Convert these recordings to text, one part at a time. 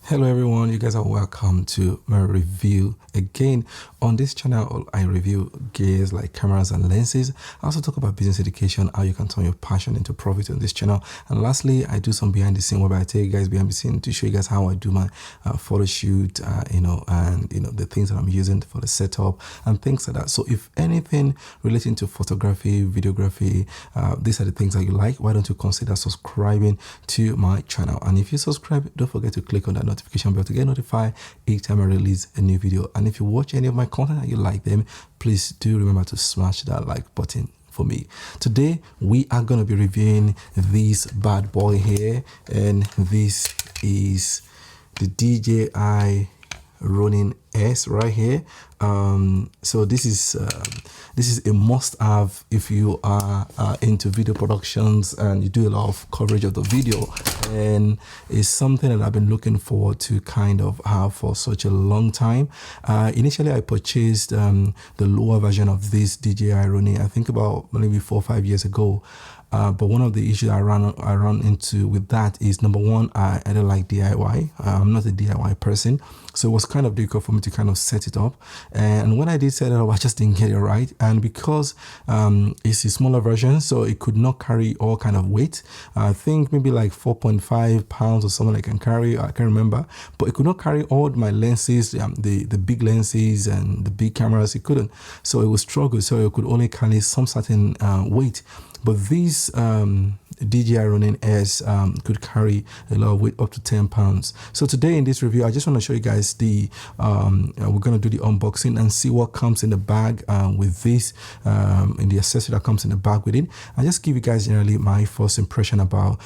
Hello everyone, you guys are welcome to my review. Again, on this channel I review gears like cameras and lenses. I also talk about business education, how you can turn your passion into profit on this channel. And lastly, I do some behind the scene where I take you guys behind the scene to show you guys how I do my photo shoot, and the things that I'm using for the setup and things like that. So if anything relating to photography, videography, these are the things that you like, why don't you consider subscribing to my channel? And if you subscribe, don't forget to click on that notification bell to get notified each time I release a new video. And if you watch any of my content and you like them, please do remember to smash that like button for me. Today we are going to be reviewing this bad boy here, and this is the DJI Ronin S right here. So this is a must-have if you are into video productions and you do a lot of coverage of the video, and it's something that I've been looking forward to kind of have for such a long time. Initially I purchased the lower version of this DJI Ronin, I think about maybe 4 or 5 years ago. But one of the issues I run into with that is, number one, I don't like DIY. I'm not a DIY person, so it was kind of difficult for me to kind of set it up. And when I did set it up, I just didn't get it right. And because it's a smaller version, so it could not carry all kind of weight. I think maybe like 4.5 pounds or something I can carry. I can't remember, but it could not carry all my lenses, the big lenses and the big cameras. It couldn't, so it would struggle. So it could only carry some certain weight. But this DJI Ronin S could carry a lot of weight, up to 10 pounds. So today in this review, I just want to show you guys the, we're going to do the unboxing and see what comes in the bag with this, in the accessory that comes in the bag with it. I just give you guys generally my first impression about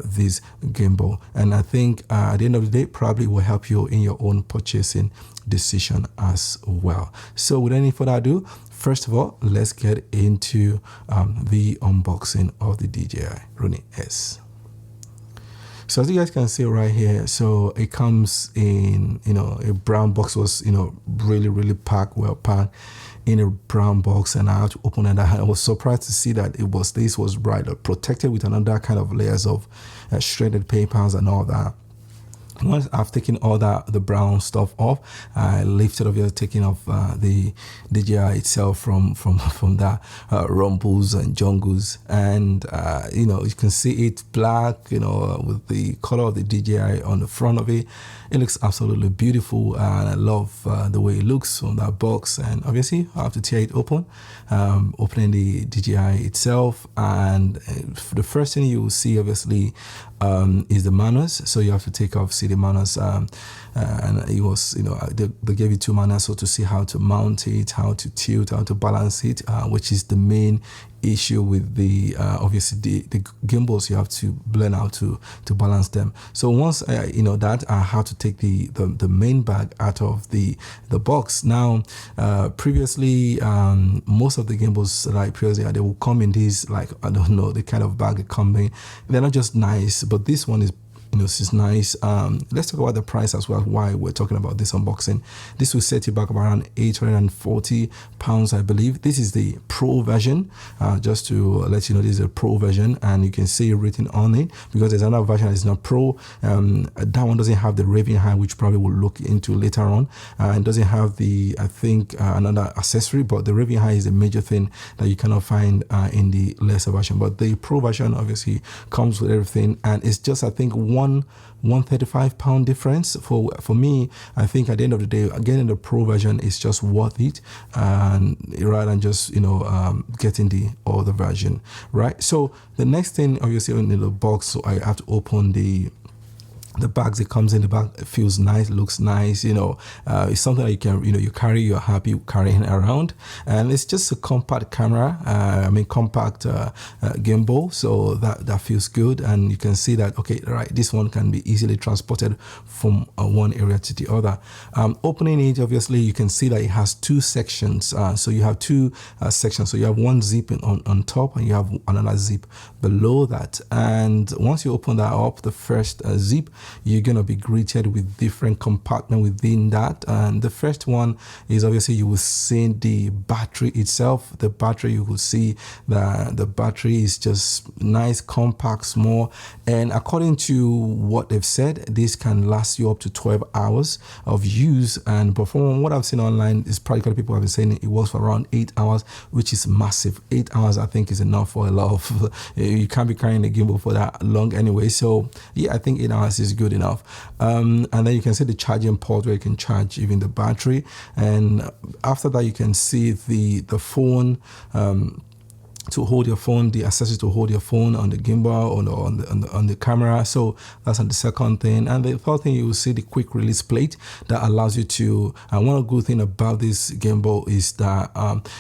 this gimbal. And I think at the end of the day, probably will help you in your own purchasing decision as well. So without any further ado, first of all, let's get into the unboxing of the DJI Ronin S. So as you guys can see right here, so it comes in, a brown box. Was, really packed, well packed in a brown box, and I had to open it. I was surprised to see that this was protected with another kind of layers of shredded papers and all that. Once I've taken all the brown stuff off, I lifted up, taking off the DJI itself from that rumbles and jungles, and you can see it black, with the color of the DJI on the front of it. It looks absolutely beautiful, and I love the way it looks from that box. And obviously I have to tear it open, opening the DJI itself, and the first thing you will see obviously is the manuals. So you have to see the manuals, and it was, they gave you 2 manuals, so to see how to mount it, how to tilt, how to balance it, which is the main issue with the obviously the gimbals. You have to learn how to balance them. So once that, I have to take the main bag out of the box. Now previously, most of the gimbals like previously, they will come in these, like, I don't know, the kind of bag they come in. They're not just nice, but this one is this is nice. Let's talk about the price as well, why we're talking about this unboxing. This will set you back around £840, I believe. This is the Pro version. Just to let you know, this is a Pro version, and you can see written on it, because there's another version that is not Pro. That one doesn't have the raving high, which probably we'll look into later on. It doesn't have the, I think, another accessory, but the raving high is a major thing that you cannot find in the lesser version. But the Pro version obviously comes with everything, and it's just, I think, £135 difference. For me, I think at the end of the day, getting the Pro version is just worth it, and rather than just getting the other version, right? So the next thing, obviously, in the box, so I have to open the bags. It comes in the bag. It feels nice, looks nice. It's something that you can, you carry, you're happy carrying around. And it's just a compact camera. Compact gimbal. So that feels good. And you can see that, okay, right, this one can be easily transported from one area to the other. Opening it, obviously, you can see that it has two sections. So you have two sections. So you have one zip on top, and you have another zip below that. And once you open that up, the first zip, you're going to be greeted with different compartments within that. And the first one is, obviously, you will see the battery itself. The battery, you will see that the battery is just nice, compact, small. And according to what they've said, this can last you up to 12 hours of use. But from what I've seen online, is practically people have been saying it works for around 8 hours, which is massive. 8 hours, I think, is enough for a lot of, you can't be carrying a gimbal for that long anyway. So yeah, I think 8 hours is good enough. And then you can see the charging port where you can charge even the battery. And after that, you can see the phone, to hold your phone, the accessory to hold your phone on the gimbal, on the camera. So that's the second thing. And the third thing, you will see the quick release plate that allows you to, and one good thing about this gimbal is that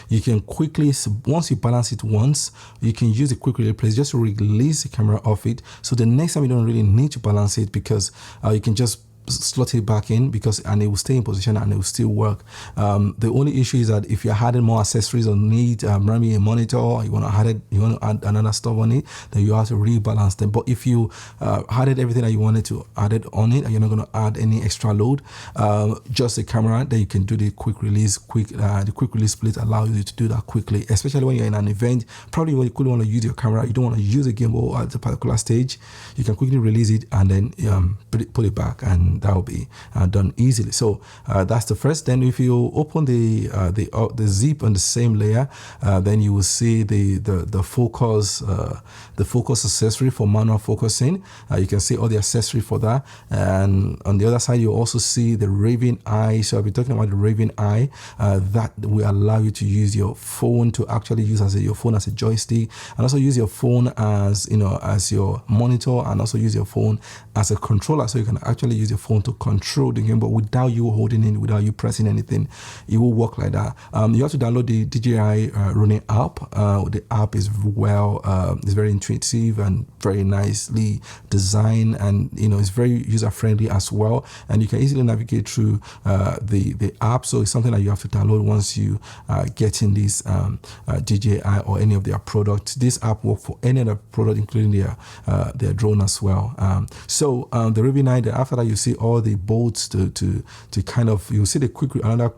you can quickly, once you balance it once, you can use the quick release plate just to release the camera off it. So the next time you don't really need to balance it, because you can just slot it back in, and it will stay in position and it will still work. The only issue is that if you're adding more accessories or need maybe a monitor, or you want to add another stuff on it, then you have to rebalance them. But if you added everything that you wanted to add it on it, and you're not going to add any extra load, just the camera, then you can do the quick release. The quick release split allows you to do that quickly, especially when you're in an event. Probably when you couldn't want to use your camera, you don't want to use a gimbal at a particular stage, you can quickly release it and then put it back, and that will be done easily. So that's the first. Then if you open the zip on the same layer, then you will see the focus accessory for manual focusing. You can see all the accessory for that. And on the other side, you also see the raving eye. So I'll be talking about the raving eye that will allow you to use your phone to actually use your phone as a joystick, and also use your phone as as your monitor, and also use your phone as a controller. So you can actually use your phone to control the gimbal without you holding it, without you pressing anything. It will work like that. You have to download the DJI running app. The app is it's very intuitive and very nicely designed, and it's very user friendly as well. And you can easily navigate through the app. So it's something that you have to download once you get in this DJI or any of their products. This app works for any other product, including their drone as well. So the raving eye. After that, you see all the bolts to kind of, you see the another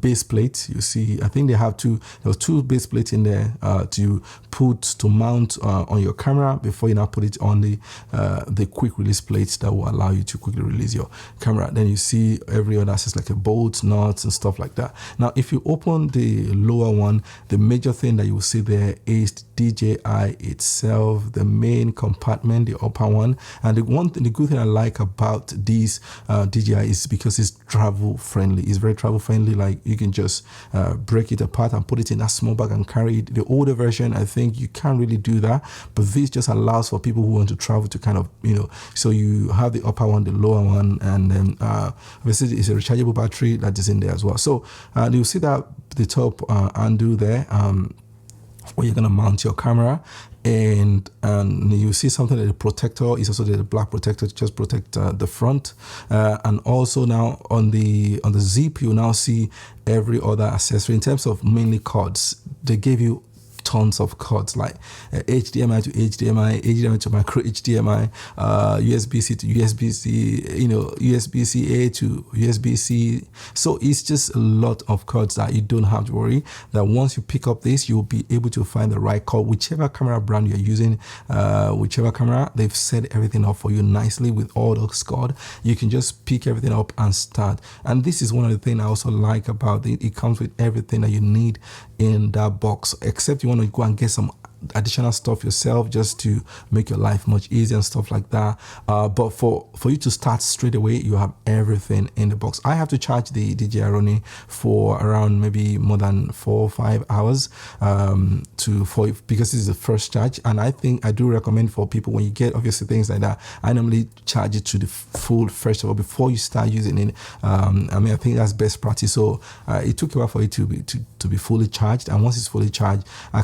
base plate. You see, I think there were two base plates in there to mount on your camera before you now put it on the quick release plates that will allow you to quickly release your camera. Then you see every other access like a bolt, nuts, and stuff like that. Now, if you open the lower one, the major thing that you will see there is DJI itself, the main compartment, the upper one. And the good thing I like about this DJI is because it's travel friendly. It's very travel friendly. Like, you can just break it apart and put it in a small bag and carry it. The older version, I think you can't really do that, but this just allows for people who want to travel to kind of, so you have the upper one, the lower one, and then obviously it's a rechargeable battery that is in there as well. So you'll see that the top undo there, where you're going to mount your camera, and you see something like the protector is also the black protector to just protect the front, and also now on the zip you now see every other accessory. In terms of mainly cords, they gave you tons of cords, like HDMI to HDMI, HDMI to micro HDMI, USB-C to USB-C, USB-C A to USB-C. So it's just a lot of cords that you don't have to worry that once you pick up this, you'll be able to find the right cord. Whichever camera brand you're using, whichever camera, they've set everything up for you nicely with all those cords. You can just pick everything up and start. And this is one of the things I also like about it. It comes with everything that you need in that box, except you want to go and get some additional stuff yourself just to make your life much easier and stuff like that. But for you to start straight away, you have everything in the box. I have to charge the Dji Rs for around maybe more than 4 or 5 hours because this is the first charge. And I think I do recommend for people, when you get obviously things like that, I normally charge it to the full first of all before you start using it. I think that's best practice. So it took a while for it to be fully charged, and once it's fully charged, I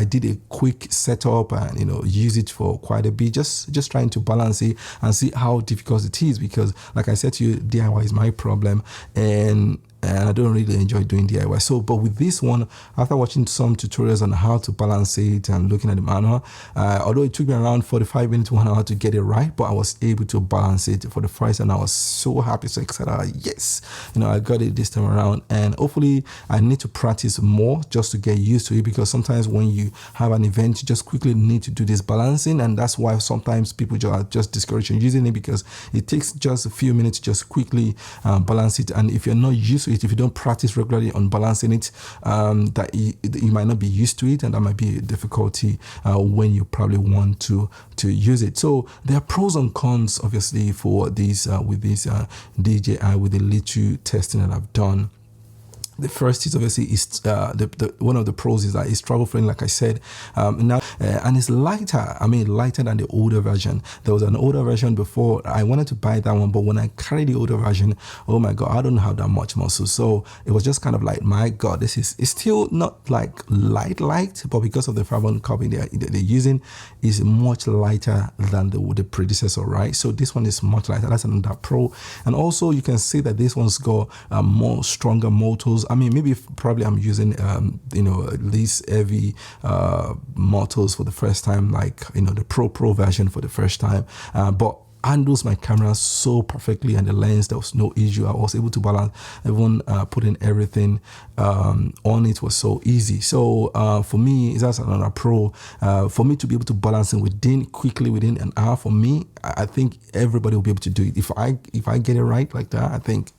did a quick setup and use it for quite a bit, just trying to balance it and see how difficult it is, because like I said to you, DIY is my problem, and I don't really enjoy doing DIY. So, but with this one, after watching some tutorials on how to balance it and looking at the manual, although it took me around 45 minutes to 1 hour to get it right, but I was able to balance it for the first, and I was so happy, so excited. Yes, I got it this time around, and hopefully I need to practice more just to get used to it, because sometimes when you have an event, you just quickly need to do this balancing, and that's why sometimes people are just discouraged in using it, because it takes just a few minutes to just quickly balance it. And if you're not used to it, if you don't practice regularly on balancing it, that you might not be used to it, and that might be a difficulty when you probably want to use it. So there are pros and cons obviously for these with this DJI, with the little testing that I've done. The first is obviously one of the pros is that it's travel friendly, like I said, and it's lighter. Lighter than the older version. There was an older version before. I wanted to buy that one, but when I carried the older version, oh my God, I don't have that much muscle. So it was just kind of like, my God, it's still not like light, but because of the carbon copy they're using, is much lighter than the predecessor, right? So this one is much lighter. That's another pro. And also you can see that this one's got more stronger motors. Probably I'm using these heavy motors for the first time, like the Pro version for the first time, but handles my camera so perfectly, and the lens, there was no issue. I was able to balance, even putting everything on it was so easy. So for me, that's another pro. For me to be able to balance it quickly within an hour, for me, I think everybody will be able to do it. If I get it right like that, I think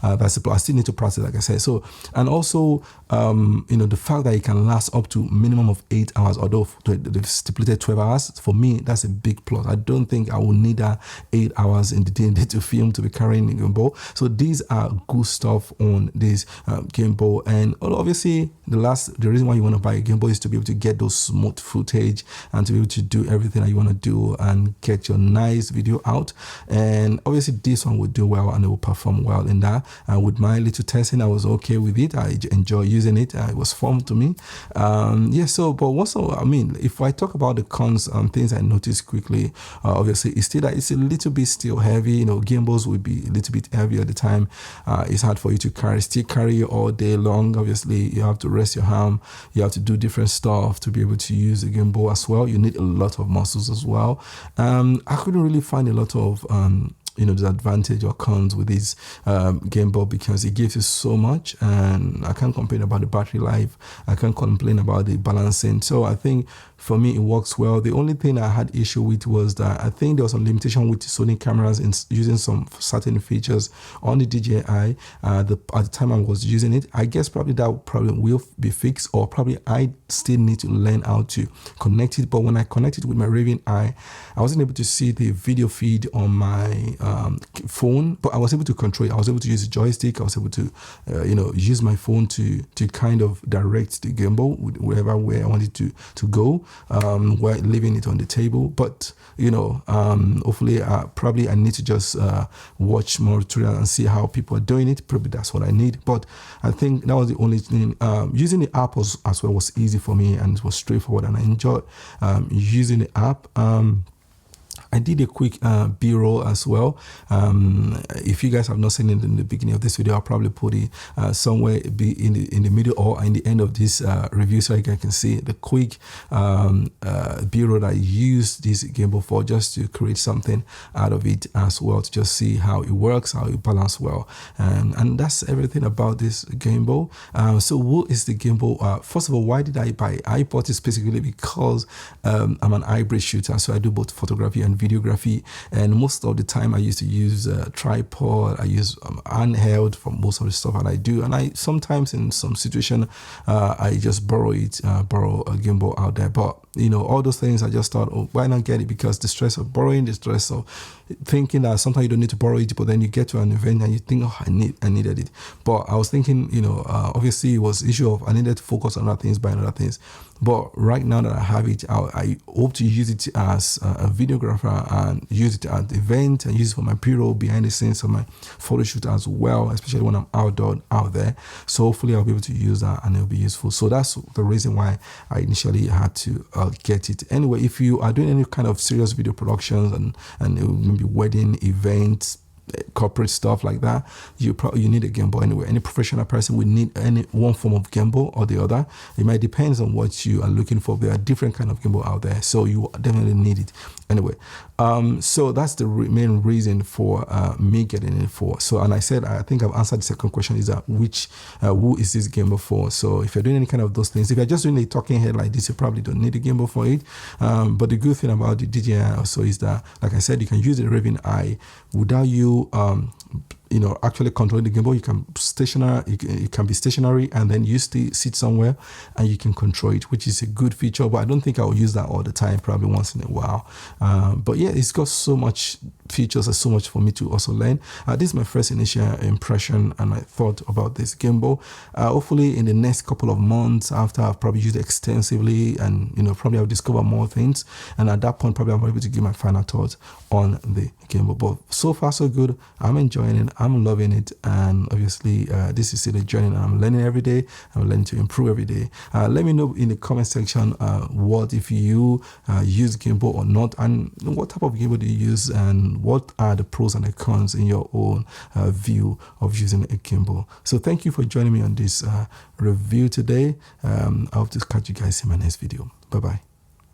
that's the plus. I still need to practice, like I said. So, and also the fact that it can last up to minimum of 8 hours, although they've stipulated 12 hours, for me that's a big plus. I don't think I will need that 8 hours in the day to film, to be carrying a gimbal. So these are good stuff on this gimbal. And obviously the reason why you want to buy a gimbal is to be able to get those smooth footage and to be able to do everything that you want to do and get your nice video out. And obviously this one will do well and it will perform well in that. And with my little testing, I was okay with it. I enjoy using it. It was fun to me. But also, if I talk about the cons and things I noticed quickly, obviously it's still that it's a little bit still heavy. Gimbals will be a little bit heavy at the time. It's hard for you to carry all day long. Obviously you have to rest your arm, you have to do different stuff to be able to use the gimbal as well. You need a lot of muscles as well. I couldn't really find a lot of disadvantage or cons with this gimbal, because it gives you so much, and I can't complain about the battery life, I can't complain about the balancing. So I think for me it works well. The only thing I had issue with was that I think there was some limitation with Sony cameras in using some certain features on the DJI at the time I was using it. I guess probably that problem will be fixed, or probably I still need to learn how to connect it. But when I connected with my Raving Eye, I wasn't able to see the video feed on my phone, but I was able to control it. I was able to use the joystick. I was able to use my phone to kind of direct the gimbal wherever way I wanted to go, while leaving it on the table. But hopefully probably I need to just watch more tutorials and see how people are doing it. Probably that's what I need. But I think that was the only thing. Using the app as well was easy for me, and it was straightforward, and I enjoyed using the app. I did a quick B-roll as well. If you guys have not seen it in the beginning of this video, I'll probably put it somewhere be in the middle or in the end of this review, so you guys can see the quick B-roll that I used this gimbal for, just to create something out of it as well, to just see how it works, how it balances well, and that's everything about this gimbal. So what is the gimbal? First of all, why did I buy? I bought it specifically because I'm an hybrid shooter, so I do both photography and videography, and most of the time I used to use a tripod. I use handheld for most of the stuff that I do, and I sometimes in some situation I just borrow a gimbal out there. But you know, all those things, I just thought, oh, why not get it? Because the stress of borrowing, the stress of thinking that sometimes you don't need to borrow it, but then you get to an event and you think, oh, I needed it. But I was thinking, you know, obviously it was issue of I needed to focus on other things, buying other things. But right now that I have it, I hope to use it as a videographer and use it at the event and use it for my B-roll, behind the scenes of my photo shoot as well, especially when I'm out there. So hopefully I'll be able to use that and it'll be useful. So that's the reason why I initially had to get it. Anyway, if you are doing any kind of serious video productions and maybe wedding events, corporate stuff like that, you need a gimbal anyway. Any professional person will need one form of gimbal or the other. It might depend on what you are looking for. There are different kind of gimbal out there, so you definitely need it anyway. So that's the main reason for me getting it for. So, and I said, I think I've answered the second question, is that who is this gimbal for? So if you're doing any kind of those things, if you're just doing a talking head like this, you probably don't need a gimbal for it. But the good thing about the DJI also is that, like I said, you can use the raving eye without you you know, actually controlling the gimbal. You can it can be stationary, and then you sit somewhere and you can control it, which is a good feature. But I don't think I'll use that all the time, probably once in a while. But yeah, it's got so much features and so much for me to also learn. This is my first initial impression and my thought about this gimbal. Hopefully in the next couple of months, after I've probably used it extensively, and you know, probably I'll discover more things, and at that point probably I'm able to give my final thoughts on the gimbal. But so far so good. I'm enjoying it, I'm loving it, and obviously this is still a journey and I'm learning every day. I'm learning to improve every day. Let me know in the comment section what if you use gimbal or not, and what type of gimbal do you use, and what are the pros and the cons in your own view of using a gimbal. So thank you for joining me on this review today. I hope to catch you guys in my next video. Bye bye.